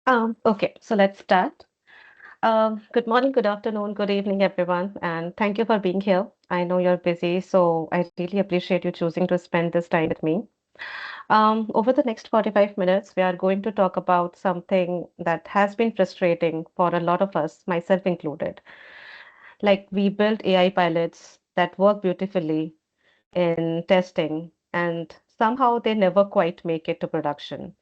Okay, so let's start. Good morning, good afternoon, good evening, everyone, and thank you for being here. I know you're busy, so I really appreciate you choosing to spend this time with me. Over the next 45 minutes, we are going to talk about something that has been frustrating for a lot of us, myself included. Like we built AI pilots that work beautifully in testing, and somehow they never quite make it to production.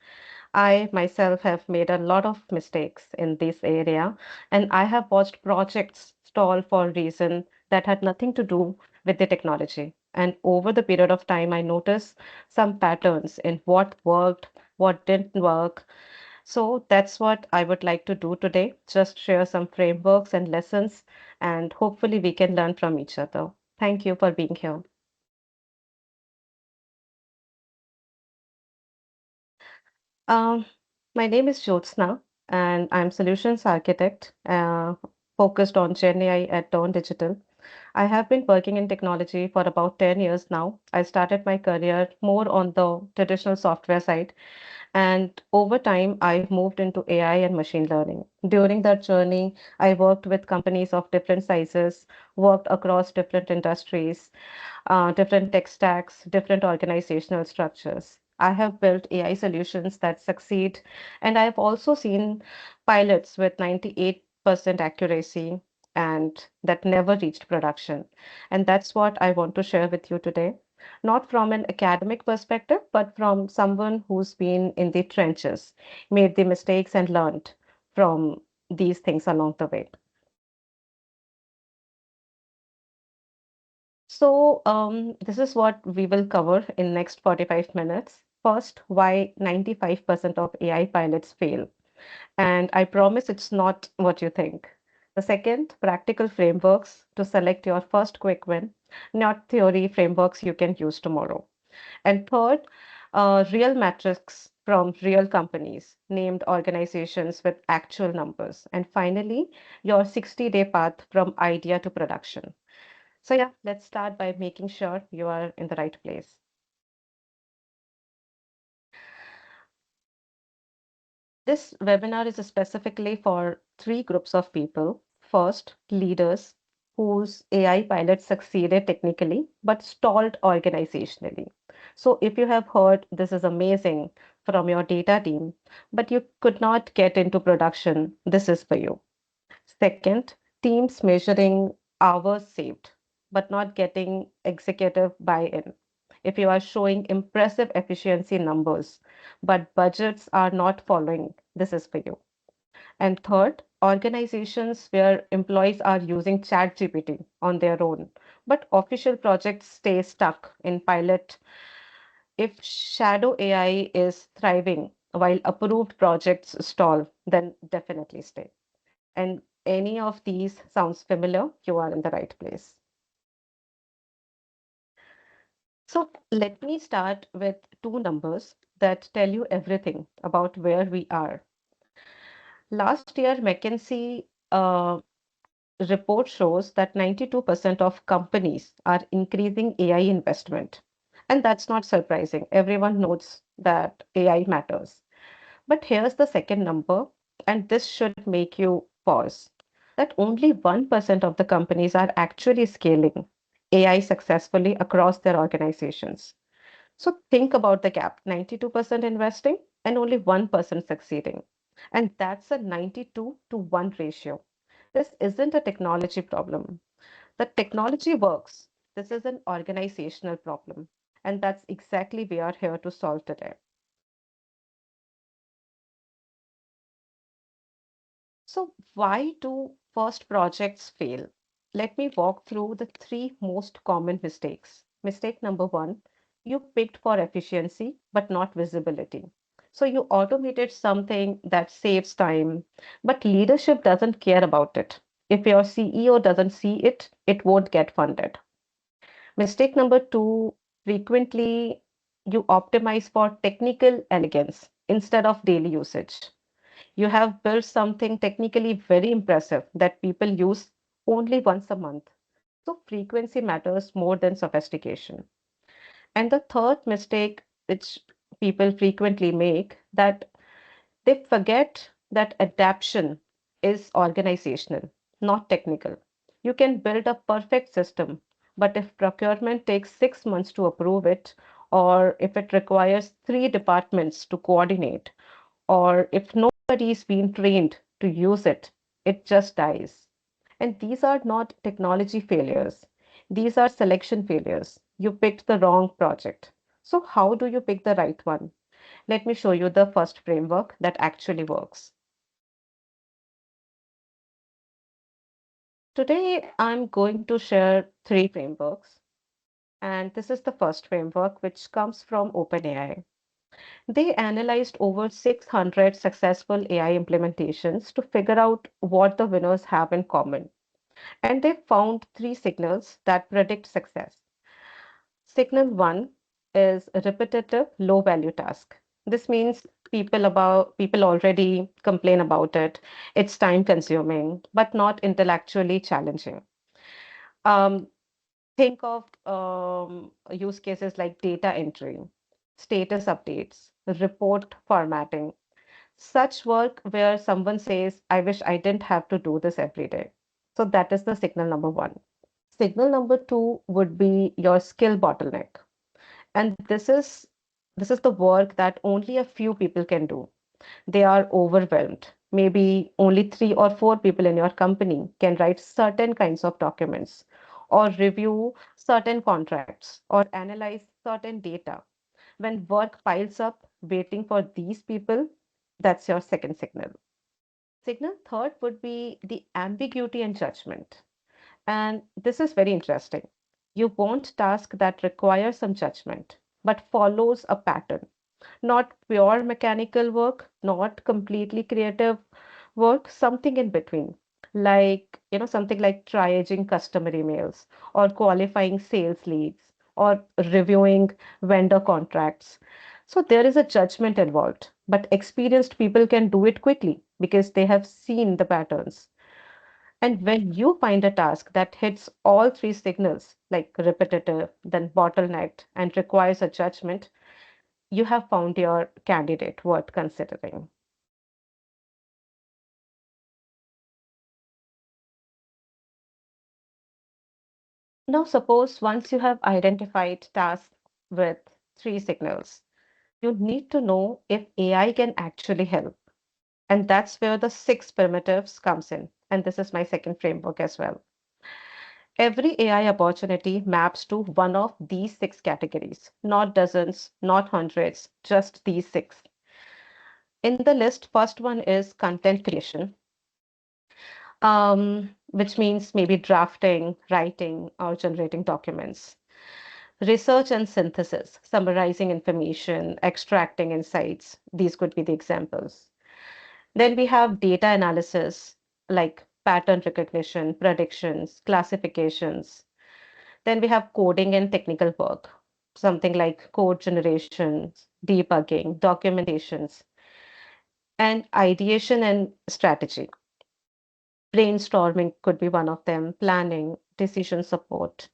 I myself have made a lot of mistakes in this area, and I have watched projects stall for a reason that had nothing to do with the technology. And over the period of time, I noticed some patterns in what worked, what didn't work. So that's what I would like to do today. Just share some frameworks and lessons, and hopefully we can learn from each other. Thank you for being here. Um, my name is Jyotsna, and I'm solutions architect focused on Gen AI at Turn Digital. I have been working in technology for about 10 years now. I started my career more on the traditional software side, and over time, I've moved into AI and machine learning. During that journey, I worked with companies of different sizes, worked across different industries, different tech stacks, different organizational structures. I have built AI solutions that succeed, and I've also seen pilots with 98% accuracy and that never reached production. And that's what I want to share with you today. Not from an academic perspective, but from someone who's been in the trenches, made the mistakes, and learned from these things along the way. So, this is what we will cover in next 45 minutes. First, why 95% of AI pilots fail. And I promise it's not what you think. The second, practical frameworks to select your first quick win, not theory frameworks you can use tomorrow. And third, real metrics from real companies, named organizations with actual numbers. And finally, your 60-day path from idea to production. So yeah, let's start by making sure you are in the right place. This webinar is specifically for three groups of people. First, leaders whose AI pilots succeeded technically but stalled organizationally. So if you have heard this is amazing from your data team, but you could not get into production, this is for you. Second, teams measuring hours saved, but not getting executive buy-in. If you are showing impressive efficiency numbers, but budgets are not following, this is for you. And third, organizations where employees are using ChatGPT on their own, but official projects stay stuck in pilot. If shadow AI is thriving while approved projects stall, then definitely stay. And any of these sounds familiar, you are in the right place. So let me start with two numbers that tell you everything about where we are. Last year, McKinsey report shows that 92% of companies are increasing AI investment. And that's not surprising. Everyone knows that AI matters. But here's the second number, and this should make you pause, that only 1% of the companies are actually scaling AI successfully across their organizations. So think about the gap, 92% investing and only 1% succeeding. And that's a 92 to 1 ratio. This isn't a technology problem. The technology works. This is an organizational problem. And that's exactly we are here to solve today. So, why do first projects fail? Let me walk through the three most common mistakes. Mistake number one, you picked for efficiency but not visibility. So, you automated something that saves time, but leadership doesn't care about it. If your CEO doesn't see it, it won't get funded. Mistake number two, frequently you optimize for technical elegance instead of daily usage. You have built something technically very impressive that people use only once a month. So frequency matters more than sophistication. And the third mistake which people frequently make, that they forget that adaptation is organizational, not technical. You can build a perfect system, but if procurement takes 6 months to approve it, or if it requires three departments to coordinate, or if nobody's been trained to use it, it just dies. And these are not technology failures. These are selection failures. You picked the wrong project. So how do you pick the right one? Let me show you the first framework that actually works. Today, I'm going to share three frameworks. And this is the first framework, which comes from OpenAI. They analyzed over 600 successful AI implementations to figure out what the winners have in common. And they found three signals that predict success. Signal one is a repetitive, low value task. This means people already complain about it. It's time consuming, but not intellectually challenging. Um, think of use cases like data entry, status updates, report formatting, such work where someone says, I wish I didn't have to do this every day. So that is the signal number one. Signal number two would be your skill bottleneck. And this is the work that only a few people can do. They are overwhelmed. Maybe only three or four people in your company can write certain kinds of documents or review certain contracts or analyze certain data. When work piles up waiting for these people, that's your second signal. Signal third would be the ambiguity and judgment. And this is very interesting. You want task that requires some judgment, but follows a pattern, not pure mechanical work, not completely creative work, something in between. Like, something like triaging customer emails or qualifying sales leads or reviewing vendor contracts. So there is a judgment involved, but experienced people can do it quickly because they have seen the patterns. And when you find a task that hits all three signals, like repetitive, then bottlenecked, and requires a judgment, you have found your candidate worth considering. Now, suppose once you have identified tasks with three signals, you need to know if AI can actually help. And that's where the six primitives comes in. And this is my second framework as well. Every AI opportunity maps to one of these six categories, not dozens, not hundreds, just these six. In the list, first one is content creation, which means maybe drafting, writing, or generating documents. Research and synthesis, summarizing information, extracting insights. These could be the examples. Then we have data analysis, like pattern recognition, predictions, classifications. Then we have coding and technical work, something like code generation, debugging, documentations, and ideation and strategy. Brainstorming could be one of them, planning, decision support.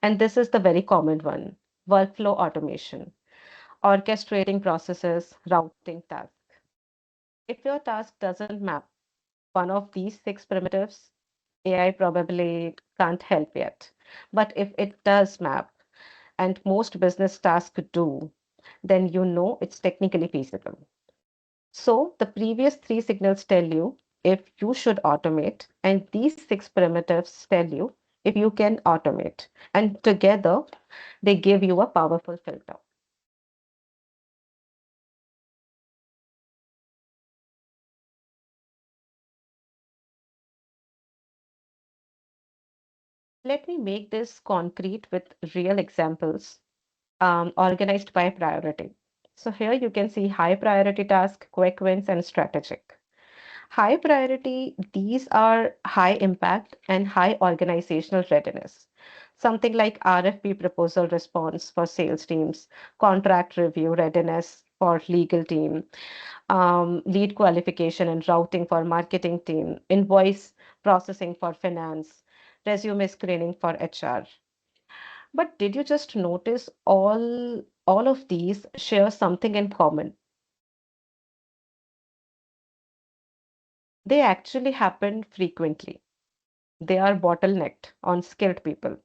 And this is the very common one, workflow automation, orchestrating processes, routing tasks. If your task doesn't map one of these six primitives, AI probably can't help yet. But if it does map, and most business tasks do, then you know it's technically feasible. So the previous three signals tell you if you should automate, and these six primitives tell you if you can automate. And together, they give you a powerful filter. Let me make this concrete with real examples organized by priority. So here you can see high priority task, quick wins, and strategic. High priority, these are high impact and high organizational readiness. Something like RFP proposal response for sales teams, contract review readiness for legal team, lead qualification and routing for marketing team, invoice processing for finance, resume screening for HR. But did you just notice all of these share something in common? They actually happen frequently. They are bottlenecked on skilled people.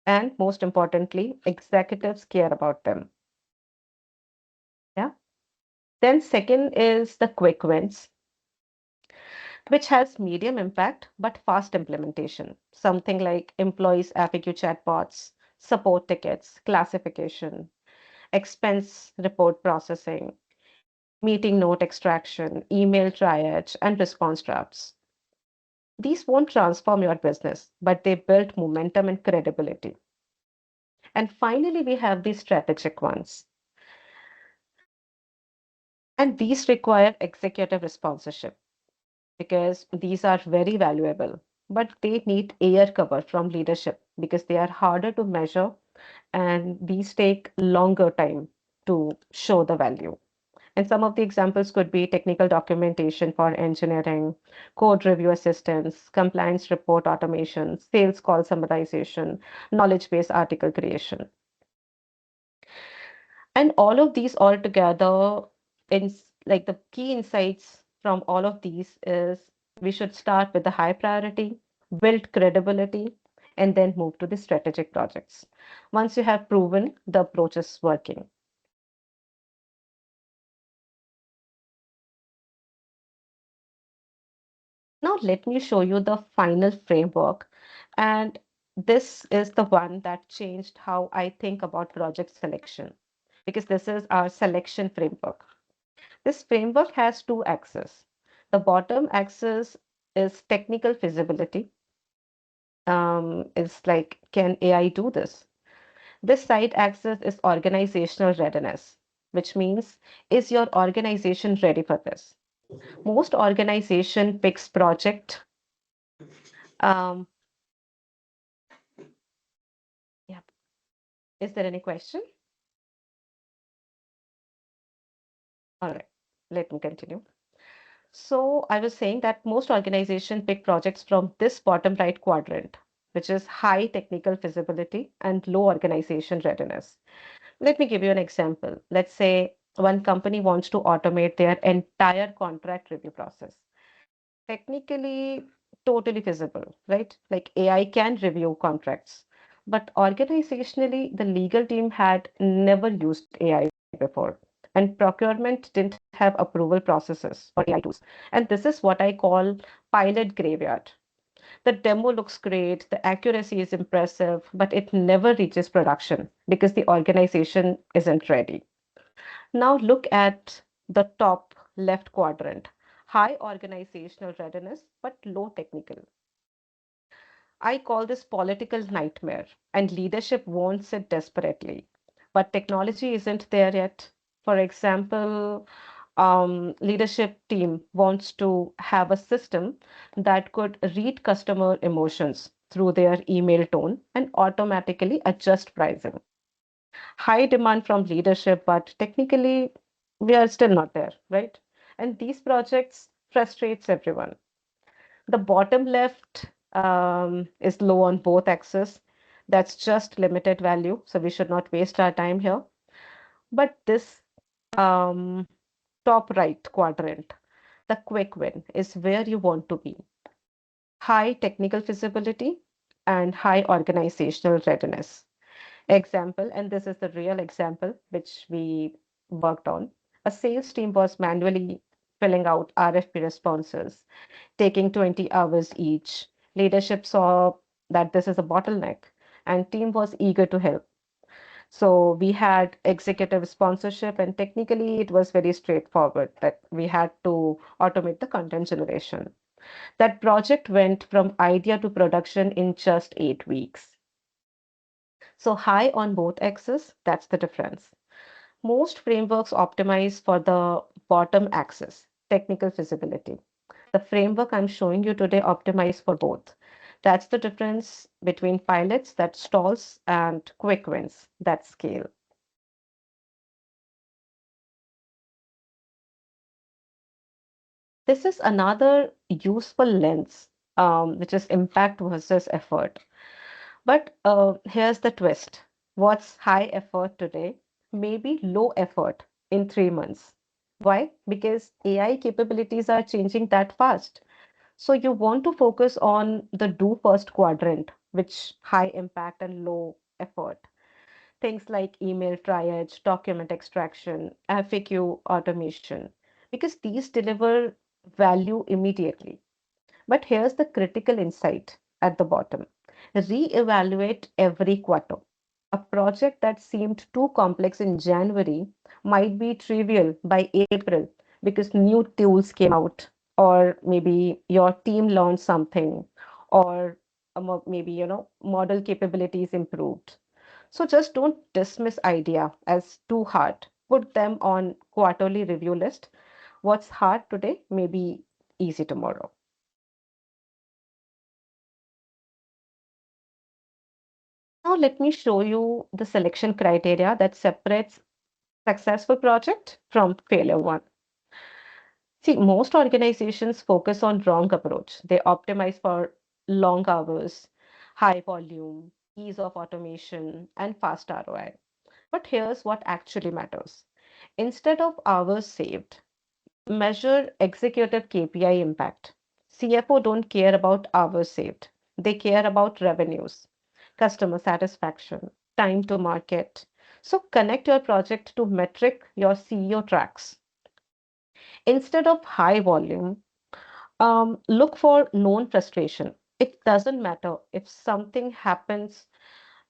And most importantly, executives care about them. Yeah. Then second is the quick wins, which has medium impact but fast implementation. Something like employees FAQ chatbots, support tickets, classification, expense report processing, meeting note extraction, email triage, and response drafts. These won't transform your business, but they build momentum and credibility. And finally, we have the strategic ones. And these require executive responsorship because these are very valuable, but they need air cover from leadership because they are harder to measure and these take longer time to show the value. And some of the examples could be technical documentation for engineering, code review assistance, compliance report automation, sales call summarization, knowledge base article creation. And all of these all together, in like the key insights from all of these is we should start with the high priority, build credibility, and then move to the strategic projects. Once you have proven the approach is working. Now let me show you the final framework. And this is the one that changed how I think about project selection because this is our selection framework. This framework has two axes. The bottom axis is technical feasibility. It's like, can AI do this? This side axis is organizational readiness, which means, is your organization ready for this? Most organization picks project. Um, yeah. Is there any question? All right, let me continue. So I was saying that most organizations pick projects from this bottom right quadrant, which is high technical feasibility and low organization readiness. Let me give you an example. Let's say one company wants to automate their entire contract review process. Technically, totally feasible, right? Like AI can review contracts. But organizationally, the legal team had never used AI before. And procurement didn't have approval processes or AI tools. And this is what I call pilot graveyard. The demo looks great, the accuracy is impressive, but it never reaches production because the organization isn't ready. Now look at the top left quadrant. High organizational readiness, but low technical. I call this political nightmare, and leadership wants it desperately. But technology isn't there yet. For example, leadership team wants to have a system that could read customer emotions through their email tone and automatically adjust pricing. High demand from leadership, but technically we are still not there, right? And these projects frustrates everyone. The bottom left is low on both axes. That's just limited value, so we should not waste our time here. But this um, top right quadrant, the quick win, is where you want to be. High technical feasibility and high organizational readiness. Example, and this is the real example which we worked on. A sales team was manually filling out RFP responses, taking 20 hours each. Leadership saw that this is a bottleneck, and team was eager to help. So we had executive sponsorship, and technically it was very straightforward that we had to automate the content generation. That project went from idea to production in just 8 weeks. So high on both axes, that's the difference. Most frameworks optimize for the bottom axis, technical feasibility. The framework I'm showing you today optimize for both. That's the difference between pilots that stalls and quick wins that scale. This is another useful lens, which is impact versus effort. But here's the twist. What's high effort today may be low effort in 3 months. Why? Because AI capabilities are changing that fast. So you want to focus on the do first quadrant, which high impact and low effort. Things like email triage, document extraction, FAQ automation, because these deliver value immediately. But here's the critical insight at the bottom. Re-evaluate every quarter. A project that seemed too complex in January might be trivial by April because new tools came out, or maybe your team learned something, or maybe model capabilities improved. So just don't dismiss idea as too hard. Put them on quarterly review list. What's hard today may be easy tomorrow. Now let me show you the selection criteria that separates successful project from failure one. See, most organizations focus on wrong approach. They optimize for long hours, high volume, ease of automation, and fast ROI. But here's what actually matters. Instead of hours saved, measure executive KPI impact. CFO don't care about hours saved. They care about revenues, customer satisfaction, time to market. So connect your project to metric your CEO tracks. Instead of high volume, look for known frustration. It doesn't matter if something happens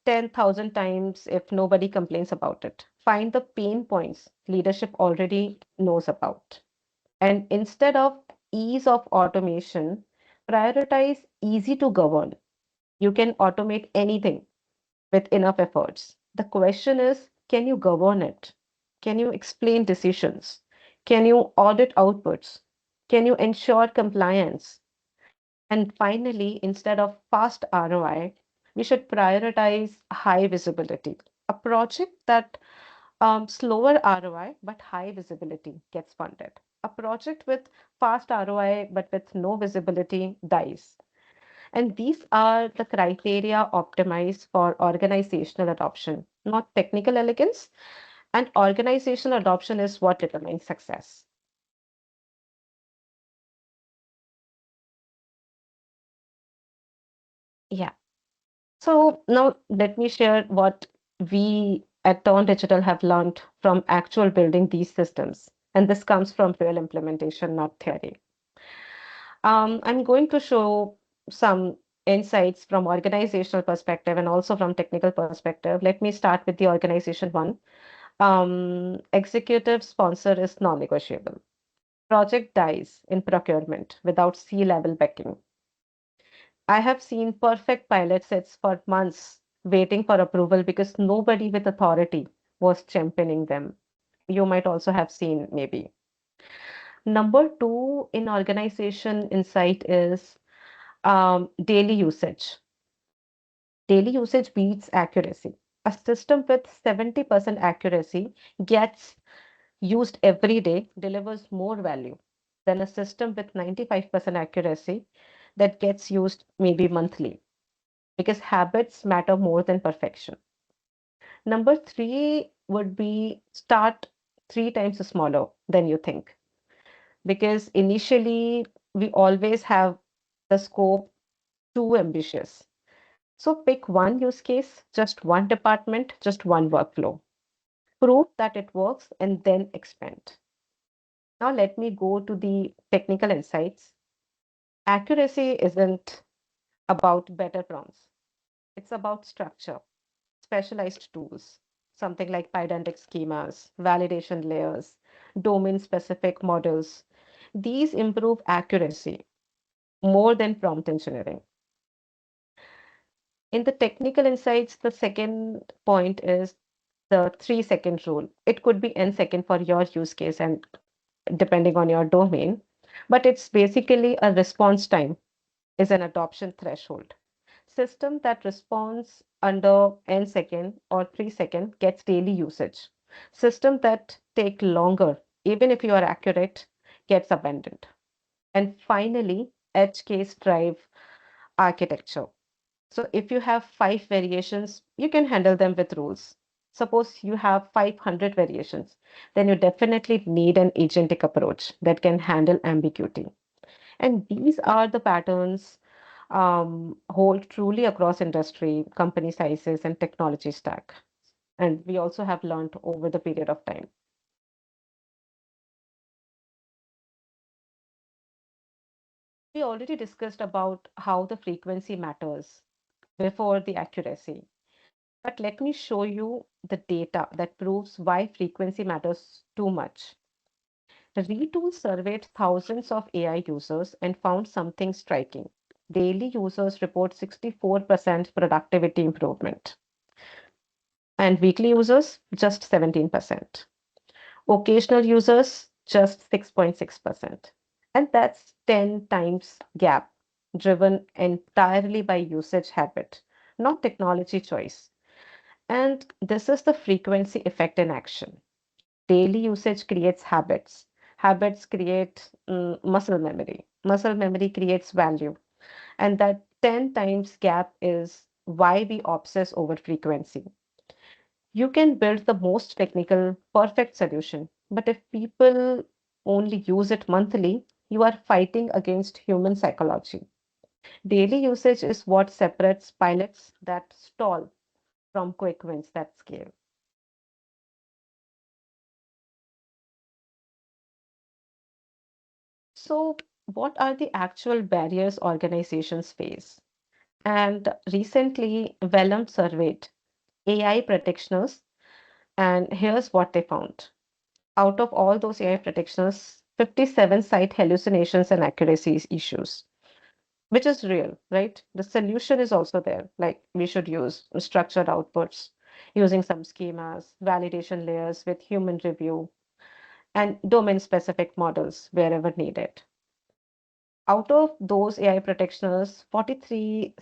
10,000 times if nobody complains about it. Find the pain points leadership already knows about. And instead of ease of automation, prioritize easy to govern. You can automate anything with enough efforts. The question is, can you govern it? Can you explain decisions? Can you audit outputs? Can you ensure compliance? And finally, instead of fast ROI, we should prioritize high visibility. A project that slower ROI but high visibility gets funded. A project with fast ROI but with no visibility dies. And these are the criteria optimized for organizational adoption, not technical elegance. And organizational adoption is what determines success. Yeah. So now let me share what we at Turn Digital have learned from actual building these systems. And this comes from real implementation, not theory. I'm going to show some insights from organizational perspective and also from technical perspective. Let me start with the organization one. Executive sponsor is non-negotiable. Project dies in procurement without C-level backing. I have seen perfect pilot sets for months waiting for approval because nobody with authority was championing them. You might also have seen maybe. Number two in organization insight is daily usage. Daily usage beats accuracy. A system with 70% accuracy gets used every day, delivers more value than a system with 95% accuracy that gets used maybe monthly because habits matter more than perfection. Number three would be start three times smaller than you think because initially we always have the scope too ambitious. So pick one use case, just one department, just one workflow. Prove that it works and then expand. Now let me go to the technical insights. Accuracy isn't about better prompts. It's about structure, specialized tools, something like pydantic schemas, validation layers, domain-specific models. These improve accuracy more than prompt engineering. In the technical insights, the second point is the 3 second rule. It could be n second for your use case and depending on your domain, but it's basically a response time is an adoption threshold. System that responds under n second or 3 second gets daily usage. System that take longer, even if you are accurate, gets abandoned. And finally, edge case drive architecture. So if you have five variations, you can handle them with rules. Suppose you have 500 variations, then you definitely need an agentic approach that can handle ambiguity. And these are the patterns hold truly across industry, company sizes, and technology stack. And we also have learned over the period of time. We already discussed about how the frequency matters before the accuracy. But let me show you the data that proves why frequency matters too much. Retool surveyed thousands of AI users and found something striking. Daily users report 64% productivity improvement, and weekly users just 17%. Occasional users just 6.6%. And that's 10 times gap, driven entirely by usage habit, not technology choice. And this is the frequency effect in action. Daily usage creates habits. Habits create muscle memory. Muscle memory creates value. And that 10 times gap is why we obsess over frequency. You can build the most technical, perfect solution, but if people only use it monthly, you are fighting against human psychology. Daily usage is what separates pilots that stall from quick wins that scale. So, what are the actual barriers organizations face? And recently, Vellum surveyed AI practitioners, and here's what they found. Out of all those AI practitioners, 57 cite hallucinations and accuracy issues, which is real, right? The solution is also there. Like we should use structured outputs, using some schemas, validation layers with human review, and domain specific models wherever needed. Out of those AI practitioners, 43%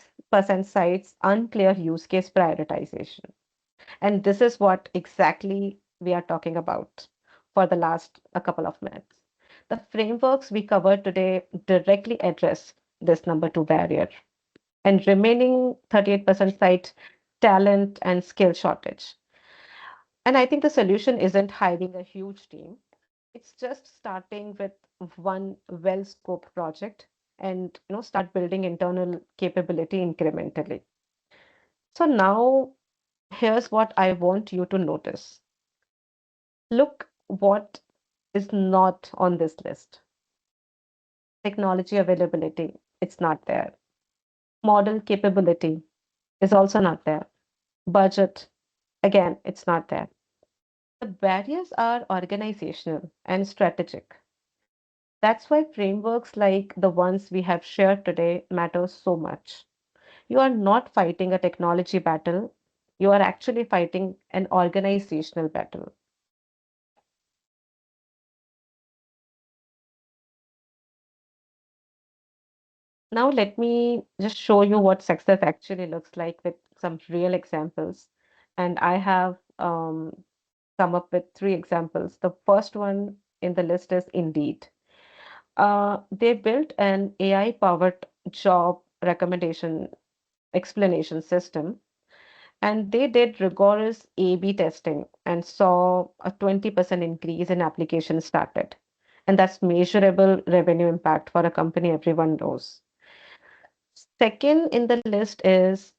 cites unclear use case prioritization. And this is what exactly we are talking about for the last a couple of minutes. The frameworks we covered today directly address this number two barrier. And remaining 38% cite talent and skill shortage. And I think the solution isn't hiring a huge team. It's just starting with one well-scoped project and start building internal capability incrementally. So now here's what I want you to notice. Look what is not on this list. Technology availability, it's not there. Model capability is also not there. Budget, again, it's not there. The barriers are organizational and strategic. That's why frameworks like the ones we have shared today matter so much. You are not fighting a technology battle, you are actually fighting an organizational battle. Now, let me just show you what success actually looks like with some real examples. And I have come up with three examples. The first one in the list is Indeed. They built an AI powered job recommendation explanation system, and they did rigorous A/B testing and saw a 20% increase in applications started. And that's measurable revenue impact for a company everyone knows. Second in the list is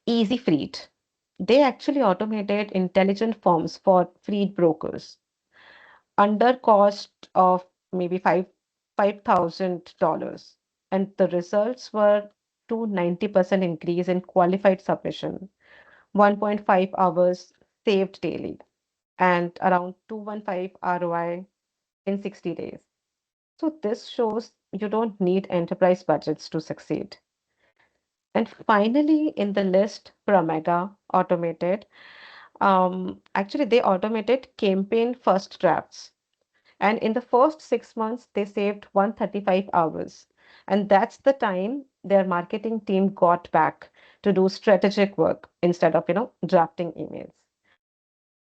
Easy Freed. They actually automated intelligent forms for freed brokers under cost of maybe $5,000. And the results were 290% increase in qualified submission, 1.5 hours saved daily, and around 215 ROI in 60 days. So this shows you don't need enterprise budgets to succeed. And finally, in the list, Pramega automated. Actually, they automated campaign first drafts. And in the first 6 months, they saved 135 hours. And that's the time their marketing team got back to do strategic work instead of, drafting emails.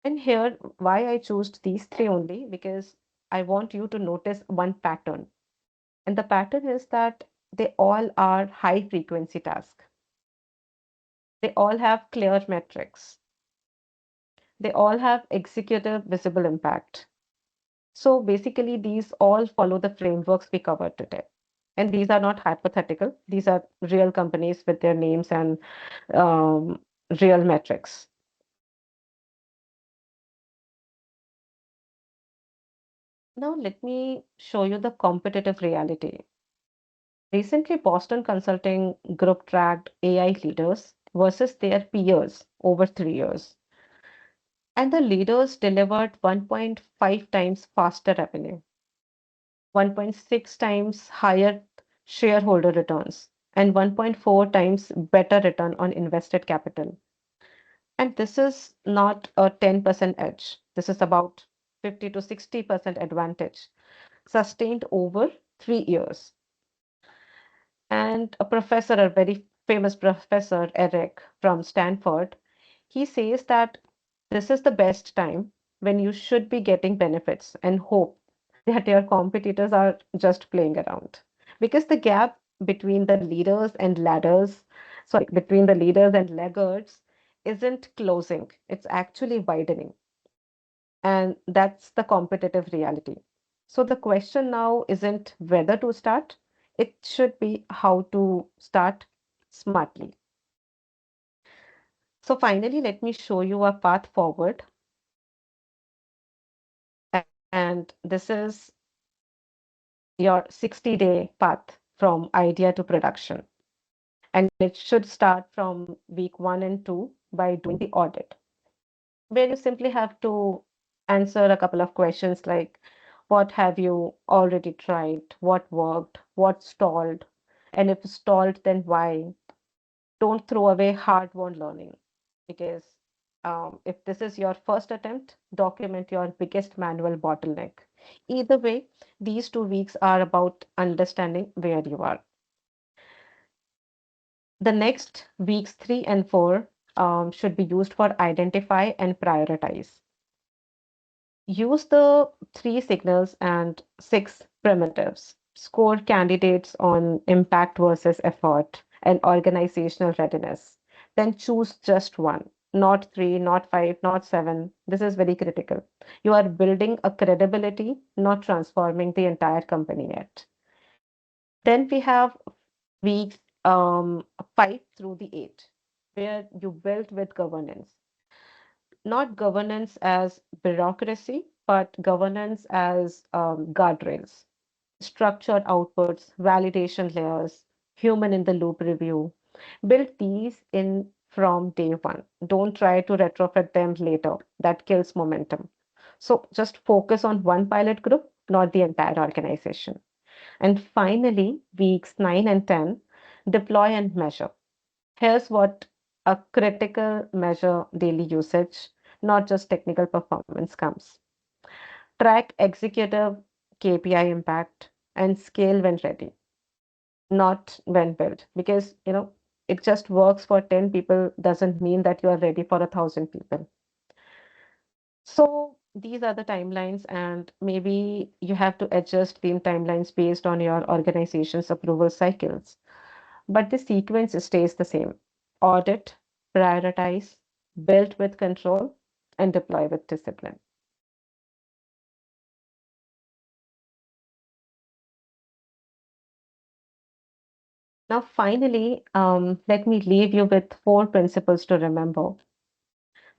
And here, why I chose these three only, because I want you to notice one pattern. And the pattern is that they all are high frequency tasks. They all have clear metrics. They all have executive visible impact. So basically, these all follow the frameworks we covered today. And these are not hypothetical, these are real companies with their names and um, real metrics. Now, let me show you the competitive reality. Recently, Boston Consulting Group tracked AI leaders versus their peers over 3 years. And the leaders delivered 1.5 times faster revenue, 1.6 times higher shareholder returns, and 1.4 times better return on invested capital. And this is not a 10% edge. This is about 50 to 60% advantage sustained over 3 years. And a professor, a very famous professor, Eric from Stanford, he says that this is the best time when you should be getting benefits and hope that your competitors are just playing around. Because the gap between the leaders and ladders, sorry, between the leaders and laggards isn't closing, it's actually widening. And that's the competitive reality. So the question now isn't whether to start, it should be how to start smartly. So finally, let me show you a path forward. And this is your 60-day path from idea to production. And it should start from week 1 and 2 by doing the audit, where you simply have to answer a couple of questions like what have you already tried, what worked, what stalled, and if stalled, then why. Don't throw away hard-won learning because if this is your first attempt, document your biggest manual bottleneck. Either way, these 2 weeks are about understanding where you are. The next weeks 3 and 4 should be used for identify and prioritize. Use the three signals and six primitives. Score candidates on impact versus effort and organizational readiness. Then choose just one, not three, not five, not seven. This is very critical. You are building a credibility, not transforming the entire company yet. Then we have weeks 5 through the 8, where you build with governance, not governance as bureaucracy, but governance as guardrails, structured outputs, validation layers, human in the loop review. Build these in from day one. Don't try to retrofit them later. That kills momentum. So just focus on one pilot group, not the entire organization. And finally, weeks 9 and 10, deploy and measure. Here's what a critical measure daily usage, not just technical performance comes. Track executive KPI impact and scale when ready, not when built. Because, it just works for 10 people doesn't mean that you are ready for 1,000 people. So these are the timelines, and maybe you have to adjust the timelines based on your organization's approval cycles. But the sequence stays the same: audit, prioritize, build with control, and deploy with discipline. Now, finally, let me leave you with four principles to remember.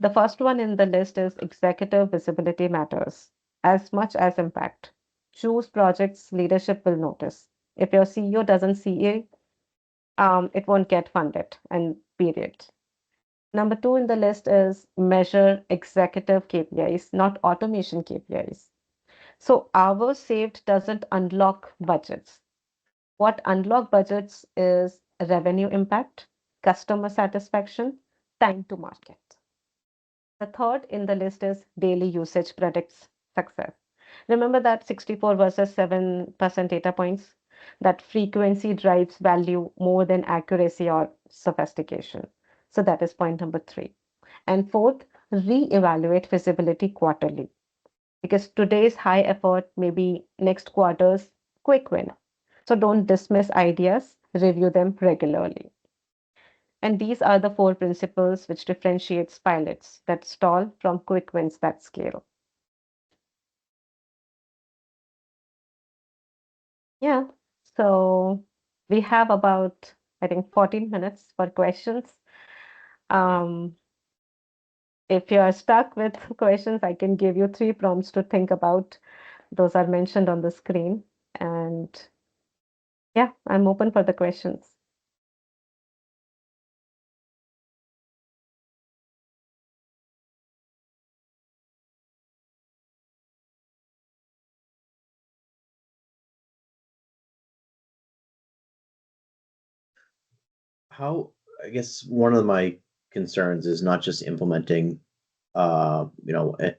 The first one in the list is executive visibility matters as much as impact. Choose projects leadership will notice. If your CEO doesn't see it, it won't get funded, and period. Number two in the list is measure executive KPIs, not automation KPIs. So hours saved doesn't unlock budgets. What unlock budgets is revenue impact, customer satisfaction, time to market. The third in the list is daily usage predicts success. Remember that 64 versus 7% data points? That frequency drives value more than accuracy or sophistication. So that is point number three. And fourth, re-evaluate visibility quarterly because today's high effort may be next quarter's quick win. So don't dismiss ideas, review them regularly. And these are the four principles which differentiates pilots that stall from quick wins that scale. Yeah. So we have about, I think, 14 minutes for questions. Um, if you are stuck with questions, I can give you three prompts to think about. Those are mentioned on the screen. And yeah, I'm open for the questions. How, I guess one of my concerns is not just implementing, an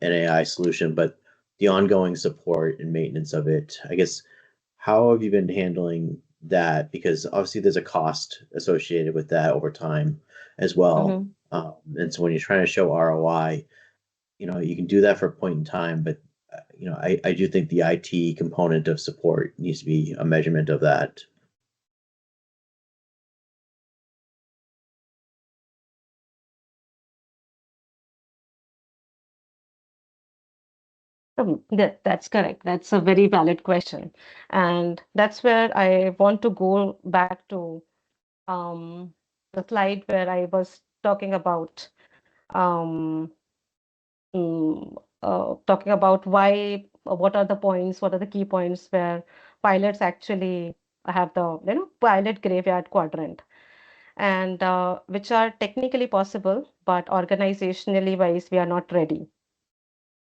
AI solution, but the ongoing support and maintenance of it. I guess, how have you been handling that? Because obviously there's a cost associated with that over time as well. Mhm. And so when you're trying to show ROI, you can do that for a point in time, but I do think the IT component of support needs to be a measurement of that. That's correct. That's a very valid question. And that's where I want to go back to um, the slide where I was talking about um, talking about why, what are the points, what are the key points where pilots actually have the, pilot graveyard quadrant, and which are technically possible, but organizationally wise, we are not ready.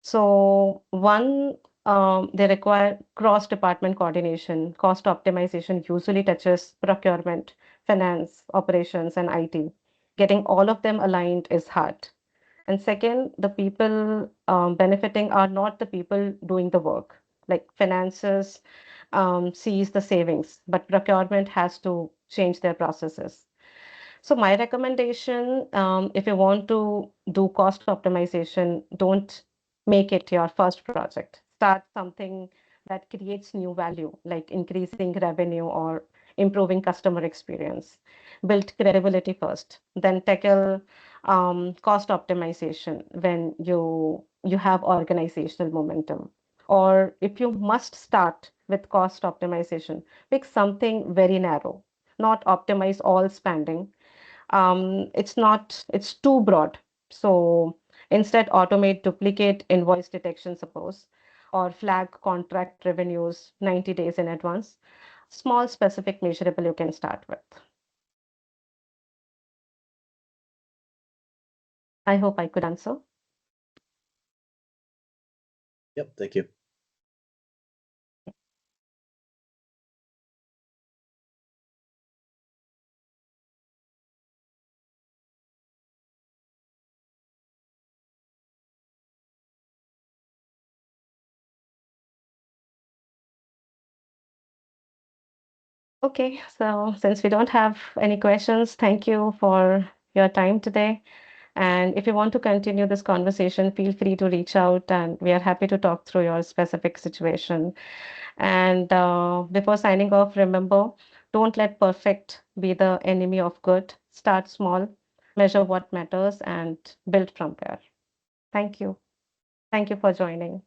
So one, they require cross-department coordination. Cost optimization usually touches procurement, finance, operations, and IT. Getting all of them aligned is hard. And second, the people benefiting are not the people doing the work. Like finances sees the savings, but procurement has to change their processes. So my recommendation, if you want to do cost optimization, don't make it your first project. Start something that creates new value, like increasing revenue or improving customer experience. Build credibility first, then tackle cost optimization when you have organizational momentum. Or if you must start with cost optimization, pick something very narrow, not optimize all spending. It's too broad. So instead, automate duplicate invoice detection, suppose, or flag contract revenues 90 days in advance. Small, specific, measurable you can start with. I hope I could answer. Yep, thank you. Okay, so since we don't have any questions, thank you for your time today. And if you want to continue this conversation, feel free to reach out, and we are happy to talk through your specific situation. And before signing off, remember, don't let perfect be the enemy of good. Start small, measure what matters, and build from there. Thank you. Thank you for joining.